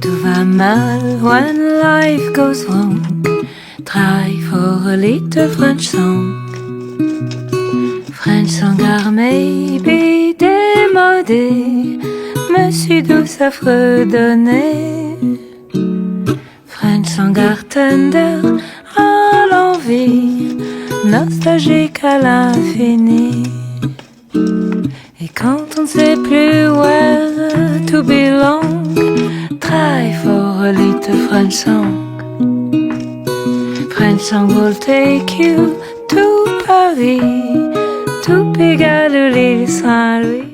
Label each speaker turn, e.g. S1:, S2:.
S1: tout va mal, when life goes wrong, try for a little French song. French song are maybe démodé, me suis douce à fredonner. French song are tender à l'envie, nostalgique à l'infini. Et quand on ne sait plus where to belong, try for a little French song. French song will take you to Paris, to Pigalle, l'île Saint-Louis.